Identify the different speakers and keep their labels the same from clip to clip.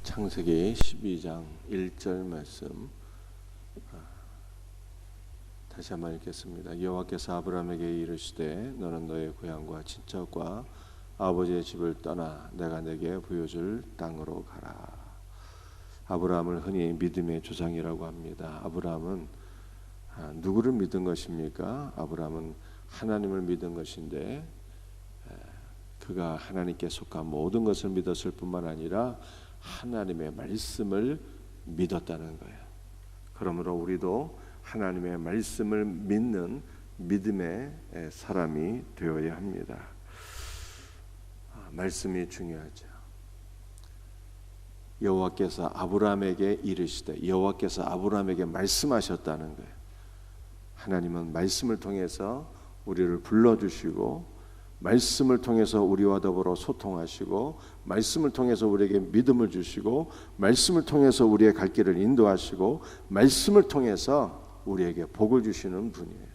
Speaker 1: 창세기 12장 1절 말씀 다시 한번 읽겠습니다. 여호와께서 아브라함에게 이르시되 너는 너의 고향과 친척과 아버지의 집을 떠나 내가 내게 보여줄 땅으로 가라. 아브라함을 흔히 믿음의 조상이라고 합니다. 아브라함은 누구를 믿은 것입니까? 아브라함은 하나님을 믿은 것인데 그가 하나님께 속한 모든 것을 믿었을 뿐만 아니라 하나님의 말씀을 믿었다는 거예요. 그러므로 우리도 하나님의 말씀을 믿는 믿음의 사람이 되어야 합니다. 말씀이 중요하죠. 여호와께서 아브라함에게 이르시되, 여호와께서 아브라함에게 말씀하셨다는 거예요. 하나님은 말씀을 통해서 우리를 불러주시고 말씀을 통해서 우리와 더불어 소통하시고 말씀을 통해서 우리에게 믿음을 주시고 말씀을 통해서 우리의 갈 길을 인도하시고 말씀을 통해서 우리에게 복을 주시는 분이에요.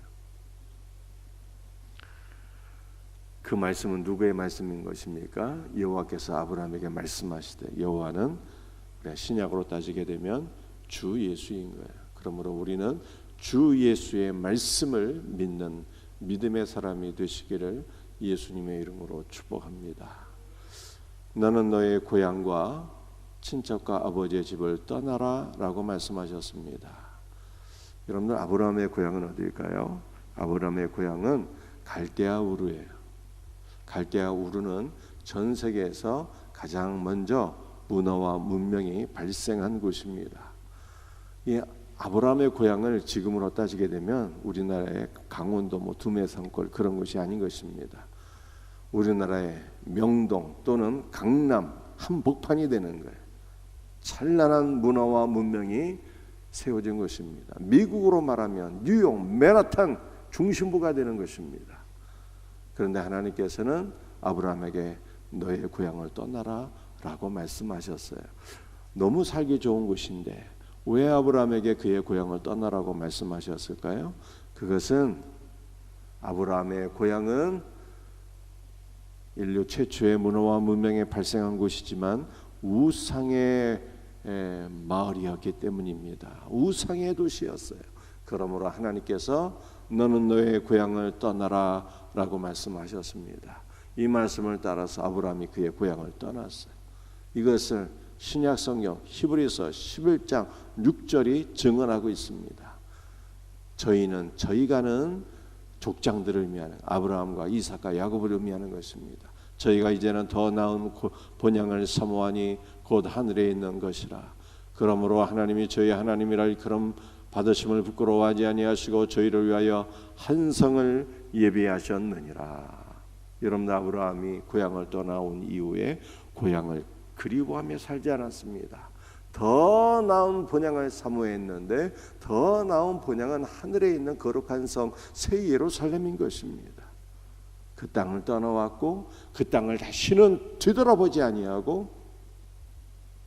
Speaker 1: 그 말씀은 누구의 말씀인 것입니까? 여호와께서 아브라함에게 말씀하시되, 여호와는 신약으로 따지게 되면 주 예수인 거예요. 그러므로 우리는 주 예수의 말씀을 믿는 믿음의 사람이 되시기를 예수님의 이름으로 축복합니다. 너는 너의 고향과 친척과 아버지의 집을 떠나라 라고 말씀하셨습니다. 여러분들, 아브라함의 고향은 어디일까요? 아브라함의 고향은 갈대아 우르예요. 갈대아 우르는 전 세계에서 가장 먼저 문화와 문명이 발생한 곳입니다. 이 아브라함의 고향을 지금으로 따지게 되면 우리나라의 강원도 두메산골 그런 곳이 아닌 것입니다. 우리나라의 명동 또는 강남 한복판이 되는 거예요. 찬란한 문화와 문명이 세워진 것입니다. 미국으로 말하면 뉴욕, 맨하탄 중심부가 되는 것입니다. 그런데 하나님께서는 아브라함에게 너의 고향을 떠나라 라고 말씀하셨어요. 너무 살기 좋은 곳인데 왜 아브라함에게 그의 고향을 떠나라고 말씀하셨을까요? 그것은 아브라함의 고향은 인류 최초의 문화와 문명이 발생한 곳이지만 우상의 마을이었기 때문입니다. 우상의 도시였어요. 그러므로 하나님께서 너는 너의 고향을 떠나라 라고 말씀하셨습니다. 이 말씀을 따라서 아브라함이 그의 고향을 떠났어요. 이것을 신약 성경 히브리서 11장 6절이 증언하고 있습니다. 저희가는 족장들을 의미하는 아브라함과 이삭과 야곱을 의미하는 것입니다. 저희가 이제는 더 나은 본향을 사모하니 곧 하늘에 있는 것이라. 그러므로 하나님이 저희 하나님이라 일컬음 받으심을 부끄러워하지 아니하시고 저희를 위하여 한 성을 예비하셨느니라. 여러분, 아브라함이 고향을 떠나온 이후에 고향을 그리워하며 살지 않았습니다. 더 나은 본향을 사모했는데 더 나은 본향은 하늘에 있는 거룩한 성 새 예루살렘인 것입니다. 그 땅을 떠나왔고 그 땅을 다시는 뒤돌아보지 아니하고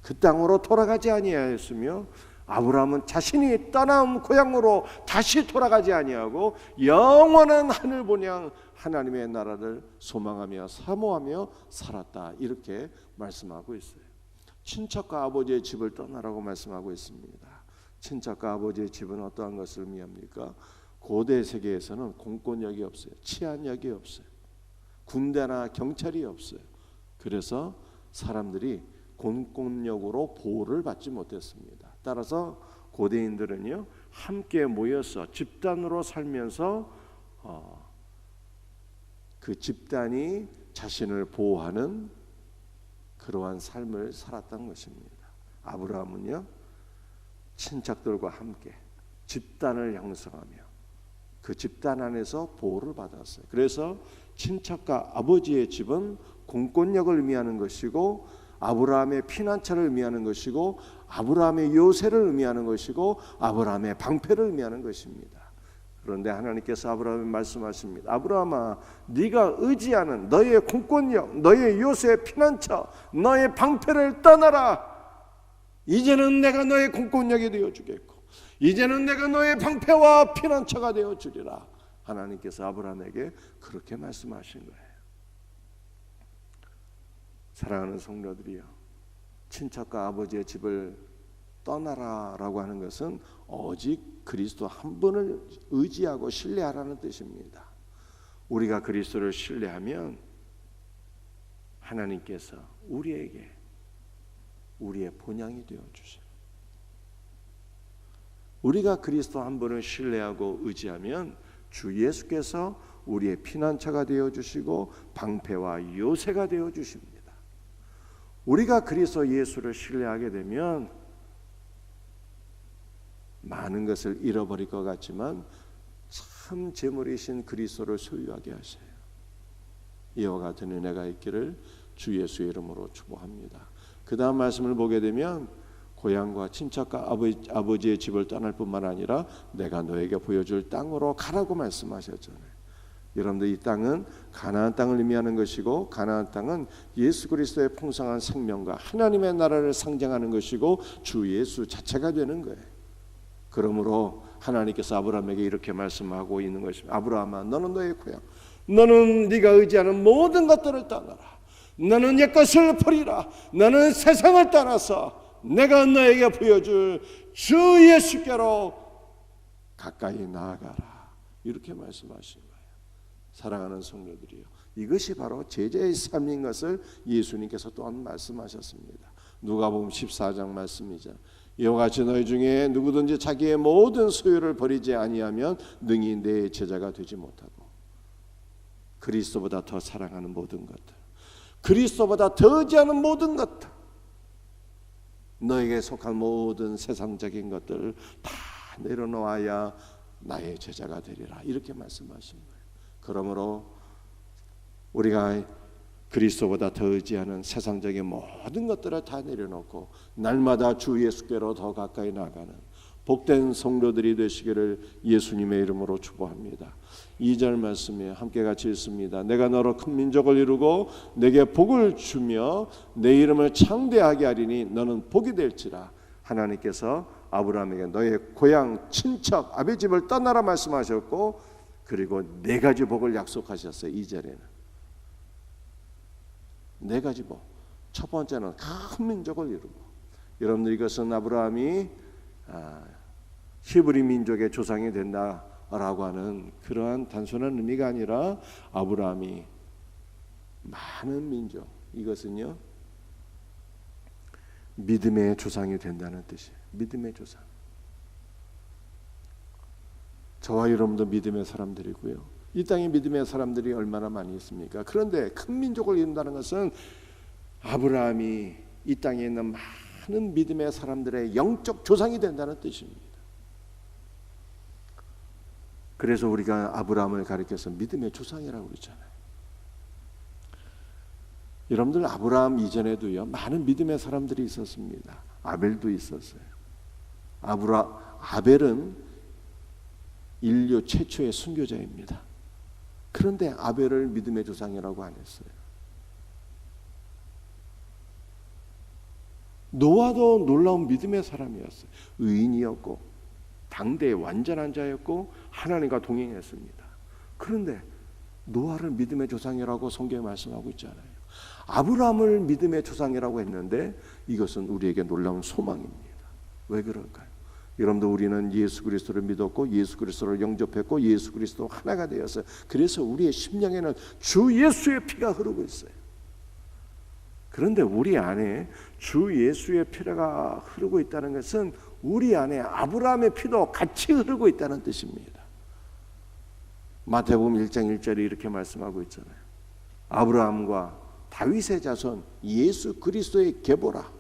Speaker 1: 그 땅으로 돌아가지 아니하였으며 아브라함은 자신이 떠나온 고향으로 다시 돌아가지 아니하고 영원한 하늘 본향 하나님의 나라를 소망하며 사모하며 살았다. 이렇게 말씀하고 있어요. 친척과 아버지의 집을 떠나라고 말씀하고 있습니다. 친척과 아버지의 집은 어떠한 것을 의미합니까? 고대 세계에서는 공권력이 없어요. 치안력이 없어요. 군대나 경찰이 없어요. 그래서 사람들이 공권력으로 보호를 받지 못했습니다. 따라서 고대인들은요, 함께 모여서 집단으로 살면서 그 집단이 자신을 보호하는 그러한 삶을 살았던 것입니다. 아브라함은요, 친척들과 함께 집단을 형성하며 그 집단 안에서 보호를 받았어요. 그래서 친척과 아버지의 집은 공권력을 의미하는 것이고 아브라함의 피난처를 의미하는 것이고 아브라함의 요새를 의미하는 것이고 아브라함의 방패를 의미하는 것입니다. 그런데 하나님께서 아브라함에 말씀하십니다. 아브라함아, 네가 의지하는 너의 공권력, 너의 요새 피난처, 너의 방패를 떠나라. 이제는 내가 너의 공권력이 되어주겠고 이제는 내가 너의 방패와 피난처가 되어주리라. 하나님께서 아브라함에게 그렇게 말씀하신 거예요. 사랑하는 성도들이여, 친척과 아버지의 집을 떠나라라고 하는 것은 오직 그리스도 한 분을 의지하고 신뢰하라는 뜻입니다. 우리가 그리스도를 신뢰하면 하나님께서 우리에게 우리의 본향이 되어 주십니다. 우리가 그리스도 한 분을 신뢰하고 의지하면 주 예수께서 우리의 피난처가 되어 주시고 방패와 요새가 되어 주십니다. 우리가 그리스도 예수를 신뢰하게 되면 많은 것을 잃어버릴 것 같지만 참 재물이신 그리스도를 소유하게 하세요. 이와 같은 은혜가 있기를 주 예수의 이름으로 축복합니다. 그 다음 말씀을 보게 되면 고향과 친척과 아버지의 집을 떠날 뿐만 아니라 내가 너에게 보여줄 땅으로 가라고 말씀하셨잖아요. 여러분들 이 땅은 가나안 땅을 의미하는 것이고 가나안 땅은 예수 그리스도의 풍성한 생명과 하나님의 나라를 상징하는 것이고 주 예수 자체가 되는 거예요. 그러므로 하나님께서 아브라함에게 이렇게 말씀하고 있는 것입니다. 아브라함아, 너는 너의 고향, 너는 네가 의지하는 모든 것들을 떠나라. 너는 옛것을 버리라. 너는 세상을 떠나서 내가 너에게 보여줄 주 예수께로 가까이 나아가라. 이렇게 말씀하신 거예요. 사랑하는 성도들이요, 이것이 바로 제자의 삶인 것을 예수님께서 또한 말씀하셨습니다. 누가복음 14장 말씀이죠. 이와 같이 너희 중에 누구든지 자기의 모든 소유를 버리지 아니하면 능히 내 제자가 되지 못하고 그리스도보다 더 사랑하는 모든 것들, 그리스도보다 더 의지하는 모든 것들, 너에게 속한 모든 세상적인 것들을 다 내려놓아야 나의 제자가 되리라. 이렇게 말씀하신 거예요. 그러므로 우리가 그리스도보다 더 의지하는 세상적인 모든 것들을 다 내려놓고 날마다 주 예수께로 더 가까이 나가는 복된 성도들이 되시기를 예수님의 이름으로 축복합니다. 2절 말씀에 함께 같이 읽습니다. 내가 너로 큰 민족을 이루고 내게 복을 주며 내 이름을 창대하게 하리니 너는 복이 될지라. 하나님께서 아브라함에게 너의 고향 친척 아비 집을 떠나라 말씀하셨고 그리고 네 가지 복을 약속하셨어요. 2절에는 네 가지 복. 첫 번째는 큰 민족을 이루고, 여러분들 이것은 아브라함이 히브리 민족의 조상이 된다라고 하는 그러한 단순한 의미가 아니라 아브라함이 많은 민족, 이것은요 믿음의 조상이 된다는 뜻이에요. 믿음의 조상. 저와 여러분도 믿음의 사람들이고요. 이 땅에 믿음의 사람들이 얼마나 많이 있습니까? 그런데 큰 민족을 이룬다는 것은 아브라함이 이 땅에 있는 많은 믿음의 사람들의 영적 조상이 된다는 뜻입니다. 그래서 우리가 아브라함을 가리켜서 믿음의 조상이라고 그러잖아요. 여러분들 아브라함 이전에도요 많은 믿음의 사람들이 있었습니다. 아벨도 있었어요. 아벨은 인류 최초의 순교자입니다. 그런데 아벨을 믿음의 조상이라고 안 했어요. 노아도 놀라운 믿음의 사람이었어요. 의인이었고 당대의 완전한 자였고 하나님과 동행했습니다. 그런데 노아를 믿음의 조상이라고 성경에 말씀하고 있잖아요. 아브라함을 믿음의 조상이라고 했는데 이것은 우리에게 놀라운 소망입니다. 왜 그럴까요? 여러분들 우리는 예수 그리스도를 믿었고 예수 그리스도를 영접했고 예수 그리스도 하나가 되었어요. 그래서 우리의 심령에는 주 예수의 피가 흐르고 있어요. 그런데 우리 안에 주 예수의 피가 흐르고 있다는 것은 우리 안에 아브라함의 피도 같이 흐르고 있다는 뜻입니다. 마태복음 1장 1절에 이렇게 말씀하고 있잖아요. 아브라함과 다윗의 자손 예수 그리스도의 계보라.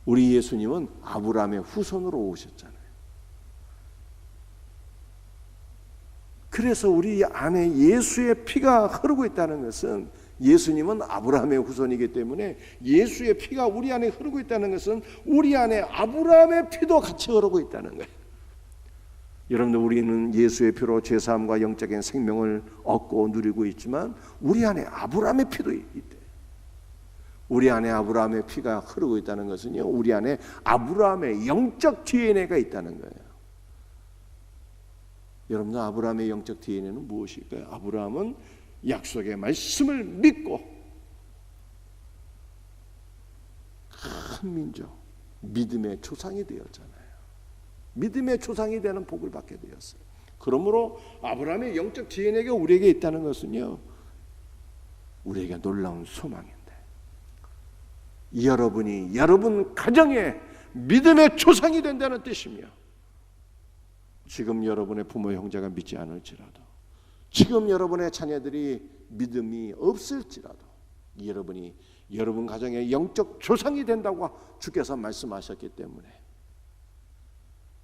Speaker 1: 우리 예수님은 아브라함의 후손으로 오셨잖아요. 그래서 우리 안에 예수의 피가 흐르고 있다는 것은 예수님은 아브라함의 후손이기 때문에 예수의 피가 우리 안에 흐르고 있다는 것은 우리 안에 아브라함의 피도 같이 흐르고 있다는 거예요. 여러분들 우리는 예수의 피로 죄사함과 영적인 생명을 얻고 누리고 있지만 우리 안에 아브라함의 피도 있대. 우리 안에 아브라함의 피가 흐르고 있다는 것은요 우리 안에 아브라함의 영적 DNA가 있다는 거예요. 여러분들 아브라함의 영적 DNA는 무엇일까요? 아브라함은 약속의 말씀을 믿고 한 민족, 믿음의 조상이 되었잖아요. 믿음의 조상이 되는 복을 받게 되었어요. 그러므로 아브라함의 영적 DNA가 우리에게 있다는 것은요, 우리에게 놀라운 소망인데, 여러분이 여러분 가정의 믿음의 조상이 된다는 뜻이며, 지금 여러분의 부모 형제가 믿지 않을지라도, 지금 여러분의 자녀들이 믿음이 없을지라도 여러분이 여러분 가정의 영적 조상이 된다고 주께서 말씀하셨기 때문에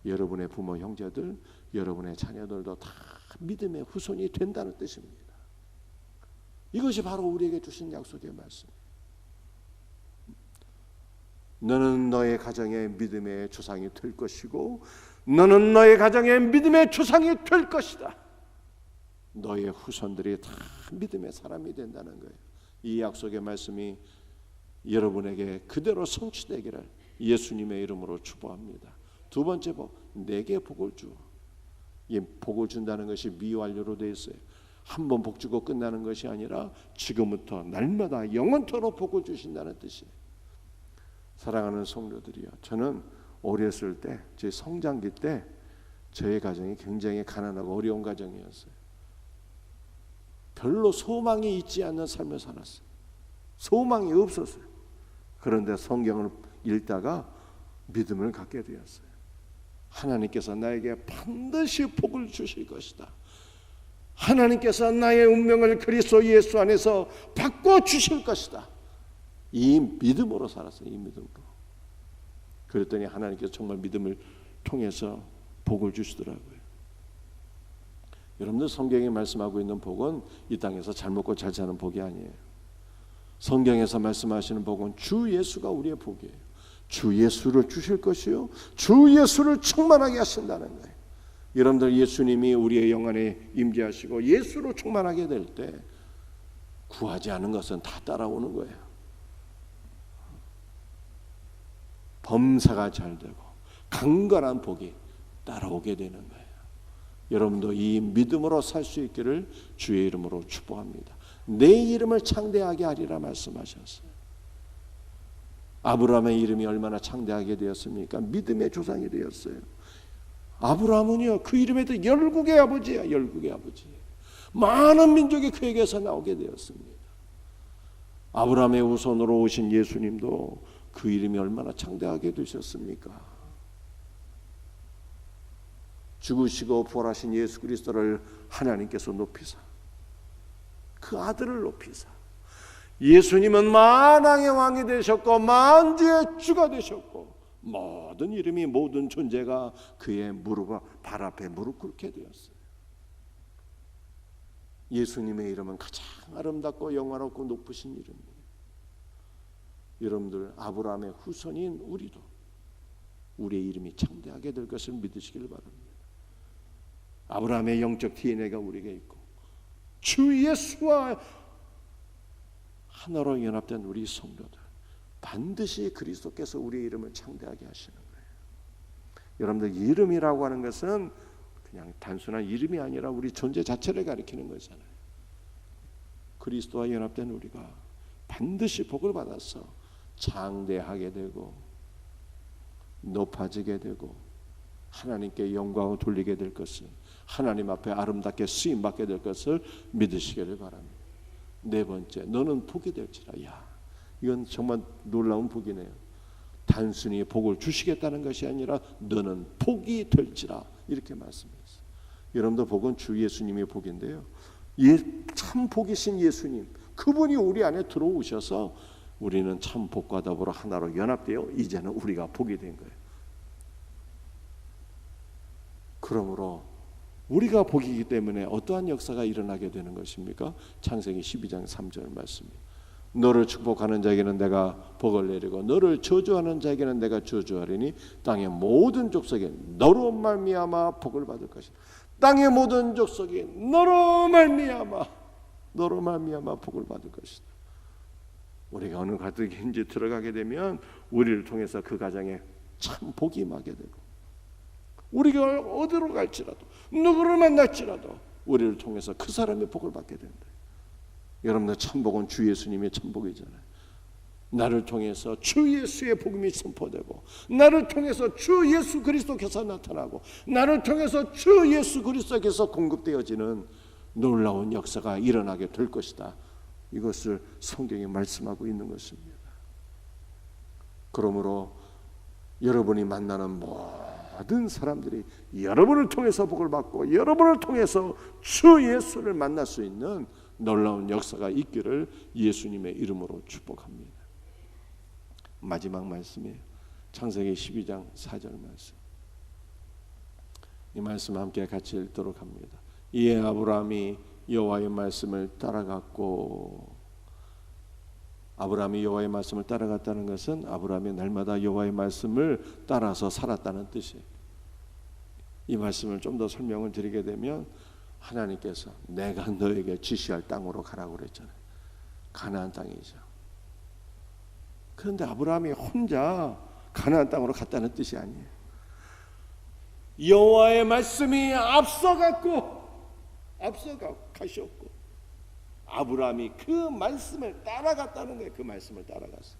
Speaker 1: 여러분의 부모 형제들, 여러분의 자녀들도 다 믿음의 후손이 된다는 뜻입니다. 이것이 바로 우리에게 주신 약속의 말씀입니다. 너는 너의 가정의 믿음의 조상이 될 것이고, 너는 너의 가정의 믿음의 조상이 될 것이다. 너의 후손들이 다 믿음의 사람이 된다는 거예요. 이 약속의 말씀이 여러분에게 그대로 성취되기를 예수님의 이름으로 축복합니다. 두 번째 복, 내게 복을 주어. 이 복을 준다는 것이 미완료로 되어 있어요. 한 번 복 주고 끝나는 것이 아니라 지금부터 날마다 영원토록 복을 주신다는 뜻이에요. 사랑하는 성도들이요, 저는 어렸을 때, 제 성장기 때 저의 가정이 굉장히 가난하고 어려운 가정이었어요. 별로 소망이 있지 않는 삶을 살았어요. 소망이 없었어요. 그런데 성경을 읽다가 믿음을 갖게 되었어요. 하나님께서 나에게 반드시 복을 주실 것이다. 하나님께서 나의 운명을 그리스도 예수 안에서 바꿔주실 것이다. 이 믿음으로 살았어요. 이 믿음으로. 그랬더니 하나님께서 정말 믿음을 통해서 복을 주시더라고요. 여러분들, 성경이 말씀하고 있는 복은 이 땅에서 잘 먹고 잘 사는 복이 아니에요. 성경에서 말씀하시는 복은 주 예수가 우리의 복이에요. 주 예수를 주실 것이요, 주 예수를 충만하게 하신다는 거예요. 여러분들, 예수님이 우리의 영안에 임재하시고 예수로 충만하게 될 때 구하지 않은 것은 다 따라오는 거예요. 범사가 잘 되고 강건한 복이 따라오게 되는 거예요. 여러분도 이 믿음으로 살 수 있기를 주의 이름으로 축복합니다. 내 이름을 창대하게 하리라 말씀하셨어요. 아브라함의 이름이 얼마나 창대하게 되었습니까? 믿음의 조상이 되었어요. 아브라함은요, 그 이름에도 열국의 아버지야. 열국의 아버지. 많은 민족이 그에게서 나오게 되었습니다. 아브라함의 후손으로 오신 예수님도 그 이름이 얼마나 창대하게 되셨습니까? 죽으시고 부활하신 예수 그리스도를 하나님께서 높이사, 그 아들을 높이사, 예수님은 만왕의 왕이 되셨고 만주의 주가 되셨고, 모든 이름이, 모든 존재가 그의 발 앞에 무릎 꿇게 되었어요. 예수님의 이름은 가장 아름답고 영화롭고 높으신 이름이에요. 여러분들, 아브라함의 후손인 우리도 우리의 이름이 창대하게 될 것을 믿으시길 바랍니다. 아브라함의 영적 DNA가 우리에게 있고 주 예수와 하나로 연합된 우리 성도들, 반드시 그리스도께서 우리의 이름을 창대하게 하시는 거예요. 여러분들, 이름이라고 하는 것은 그냥 단순한 이름이 아니라 우리 존재 자체를 가리키는 거잖아요. 그리스도와 연합된 우리가 반드시 복을 받아서 장대하게 되고 높아지게 되고 하나님께 영광을 돌리게 될 것을, 하나님 앞에 아름답게 쓰임받게 될 것을 믿으시기를 바랍니다. 네 번째, 너는 복이 될지라. 야, 이건 정말 놀라운 복이네요. 단순히 복을 주시겠다는 것이 아니라 너는 복이 될지라, 이렇게 말씀했어요. 여러분들, 복은 주 예수님의 복인데요, 참 복이신 예수님, 그분이 우리 안에 들어오셔서 우리는 참 복과 더불어 하나로 연합되어 이제는 우리가 복이 된 거예요. 그러므로 우리가 복이기 때문에 어떠한 역사가 일어나게 되는 것입니까? 창세기 12장 3절 말씀입니다. 너를 축복하는 자에게는 내가 복을 내리고 너를 저주하는 자에게는 내가 저주하리니 땅의 모든 족속에 너로 말미암아 복을 받을 것이다. 땅의 모든 족속이 너로 말미암아 복을 받을 것이다. 우리가 어느 가정인지 들어가게 되면 우리를 통해서 그 가정에 참 복이 임하게 되고, 우리가 어디로 갈지라도 누구를 만날지라도 우리를 통해서 그 사람의 복을 받게 된다. 여러분들, 참복은 주 예수님의 참복이잖아요. 나를 통해서 주 예수의 복음이 선포되고, 나를 통해서 주 예수 그리스도께서 나타나고, 나를 통해서 주 예수 그리스도께서 공급되어지는 놀라운 역사가 일어나게 될 것이다. 이것을 성경이 말씀하고 있는 것입니다. 그러므로 여러분이 만나는 모든 사람들이 여러분을 통해서 복을 받고, 여러분을 통해서 주 예수를 만날 수 있는 놀라운 역사가 있기를 예수님의 이름으로 축복합니다. 마지막 말씀이에요. 창세기 12장 4절 말씀. 이 말씀 함께 같이 읽도록 합니다. 이에 아브라함이 여호와의 말씀을 따라갔고, 아브라함이 여호와의 말씀을 따라갔다는 것은 아브라함이 날마다 여호와의 말씀을 따라서 살았다는 뜻이에요. 이 말씀을 좀 더 설명을 드리게 되면, 하나님께서 내가 너에게 지시할 땅으로 가라고 그랬잖아요. 가나안 땅이죠. 그런데 아브라함이 혼자 가나안 땅으로 갔다는 뜻이 아니에요. 여호와의 말씀이 앞서갔고 가셨고, 아브라함이 그 말씀을 따라갔다는 거예요. 그 말씀을 따라갔어요.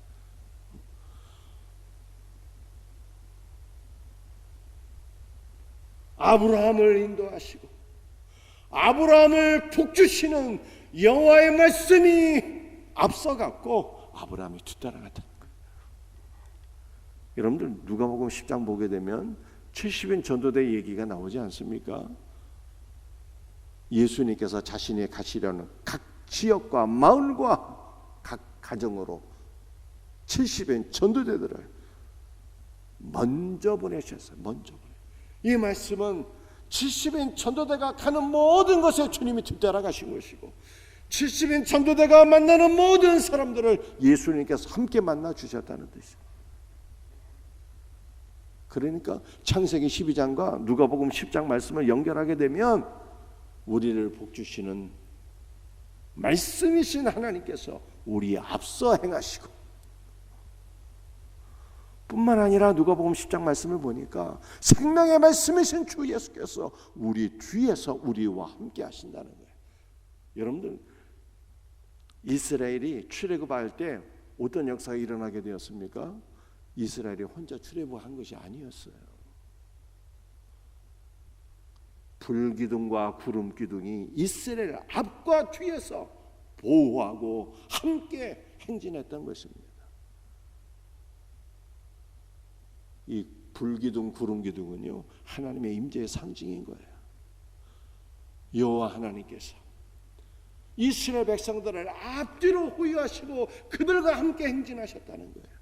Speaker 1: 아브라함을 인도하시고 아브라함을 복주시는 여호와의 말씀이 앞서갔고 아브라함이 뒤따라갔다는 거예요. 여러분들 누가복음 10장 보게 되면 70인 전도대 얘기가 나오지 않습니까? 예수님께서 자신이 가시려는 각 지역과 마을과 각 가정으로 70인 전도대들을 먼저 보내셨어요. 먼저 보내. 이 말씀은 70인 전도대가 가는 모든 것에 주님이 뒤따라가신 것이고, 70인 전도대가 만나는 모든 사람들을 예수님께서 함께 만나 주셨다는 뜻이에요. 그러니까 창세기 12장과 누가복음 10장 말씀을 연결하게 되면 우리를 복주시는 말씀이신 하나님께서 우리에 앞서 행하시고, 뿐만 아니라 누가복음 10장 말씀을 보니까 생명의 말씀이신 주 예수께서 우리 뒤에서 우리와 함께 하신다는 거예요. 여러분들, 이스라엘이 출애굽할 때 어떤 역사가 일어나게 되었습니까? 이스라엘이 혼자 출애굽한 것이 아니었어요. 불기둥과 구름기둥이 이스라엘 앞과 뒤에서 보호하고 함께 행진했던 것입니다. 이 불기둥, 구름기둥은요, 하나님의 임재의 상징인 거예요. 여호와 하나님께서 이스라엘 백성들을 앞뒤로 호위하시고 그들과 함께 행진하셨다는 거예요.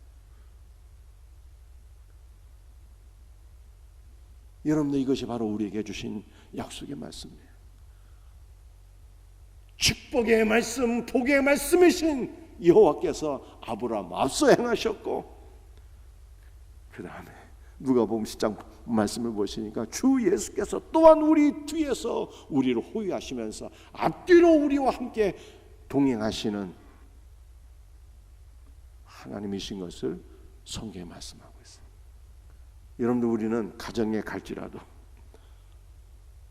Speaker 1: 여러분들, 이것이 바로 우리에게 주신 약속의 말씀이에요. 축복의 말씀, 복의 말씀이신 여호와께서 아브라함 앞서 행하셨고, 그 다음에 누가복음 10장 말씀을 보시니까 주 예수께서 또한 우리 뒤에서 우리를 호위하시면서 앞뒤로 우리와 함께 동행하시는 하나님이신 것을 성경에 말씀하고 있어요. 여러분들, 우리는 가정에 갈지라도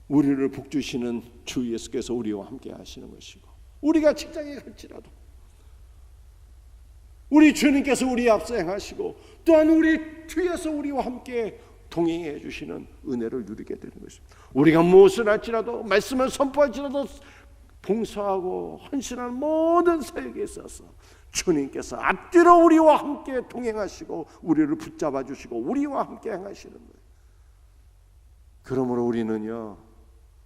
Speaker 1: 우리를 복주시는 주 예수께서 우리와 함께 하시는 것이고, 우리가 직장에 갈지라도 우리 주님께서 우리 앞서 행하시고 또한 우리 뒤에서 우리와 함께 동행해 주시는 은혜를 누리게 되는 것입니다. 우리가 무엇을 할지라도, 말씀을 선포할지라도 봉사하고 헌신하는 모든 사역에 있어서 주님께서 앞뒤로 우리와 함께 동행하시고 우리를 붙잡아 주시고 우리와 함께 행하시는 거예요. 그러므로 우리는요,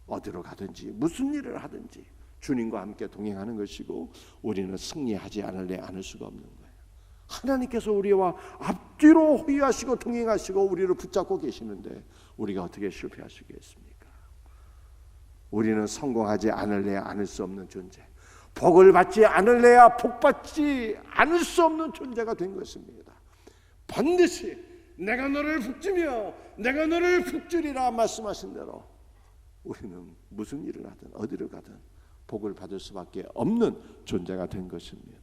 Speaker 1: 어디로 가든지 무슨 일을 하든지 주님과 함께 동행하는 것이고, 우리는 승리하지 않을 수가 없는 거예요. 하나님께서 우리와 앞뒤로 호위하시고 동행하시고 우리를 붙잡고 계시는데 우리가 어떻게 실패하시겠습니까? 우리는 성공하지 않을래야 않을 수 없는 존재, 복을 받지 않을래야 복받지 않을 수 없는 존재가 된 것입니다. 반드시 내가 너를 북주며 내가 너를 북주리라 말씀하신 대로 우리는 무슨 일을 하든 어디를 가든 복을 받을 수밖에 없는 존재가 된 것입니다.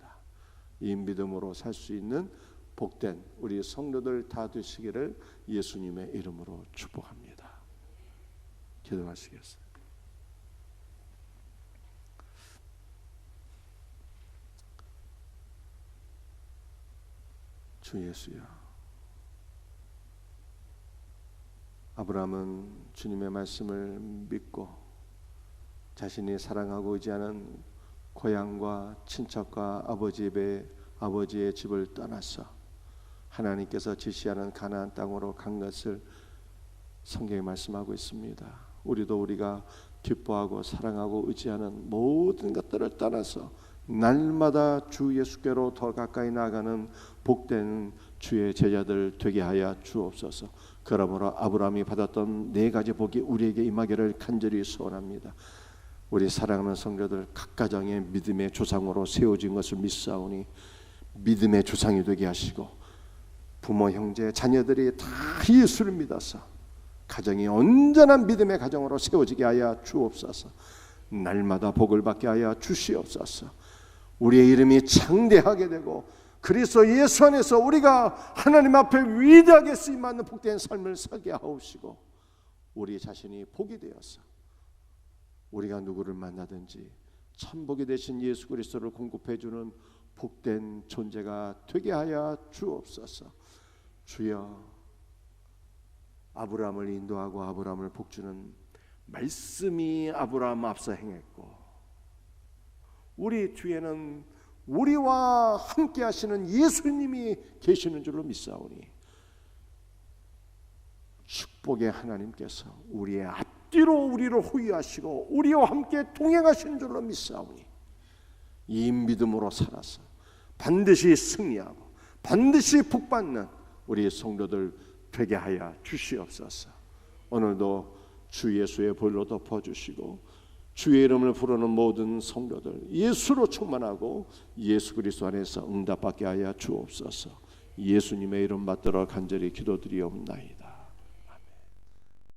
Speaker 1: 이 믿음으로 살 수 있는 복된 우리 성도들 다 되시기를 예수님의 이름으로 축복합니다. 기도하시겠습니다. 주 예수여. 아브라함은 주님의 말씀을 믿고 자신이 사랑하고 의지하는 고향과 친척과 아버지의 집을 떠나서 하나님께서 지시하는 가나안 땅으로 간 것을 성경에 말씀하고 있습니다. 우리도 우리가 기뻐하고 사랑하고 의지하는 모든 것들을 떠나서 날마다 주 예수께로 더 가까이 나아가는 복된 주의 제자들 되게 하여 주옵소서. 그러므로 아브라함이 받았던 4가지 복이 우리에게 임하기를 간절히 소원합니다. 우리 사랑하는 성도들 각 가정의 믿음의 조상으로 세워진 것을 믿사오니 믿음의 조상이 되게 하시고 부모 형제 자녀들이 다 예수를 믿어서 가정이 온전한 믿음의 가정으로 세워지게 하여 주옵소서. 날마다 복을 받게 하여 주시옵소서. 우리의 이름이 창대하게 되고 그리스도 예수 안에서 우리가 하나님 앞에 위대하게 쓰임받는 복된 삶을 살게 하옵시고 우리 자신이 복이 되어서 우리가 누구를 만나든지 천복이 되신 예수 그리스도를 공급해주는 복된 존재가 되게 하여 주옵소서. 주여, 아브라함을 인도하고 아브라함을 복주는 말씀이 아브라함 앞서 행했고 우리 뒤에는 우리와 함께 하시는 예수님이 계시는 줄로 믿사오니 축복의 하나님께서 우리의 앞뒤로 우리를 호위하시고 우리와 함께 동행하시는 줄로 믿사오니 이 믿음으로 살아서 반드시 승리하고 반드시 복받는 우리 성도들 되게 하여 주시옵소서. 오늘도 주 예수의 보혈로 덮어주시고 주의 이름을 부르는 모든 성도들 예수로 충만하고 예수 그리스도 안에서 응답받게 하여 주옵소서. 예수님의 이름 받들어 간절히 기도드리옵나이다.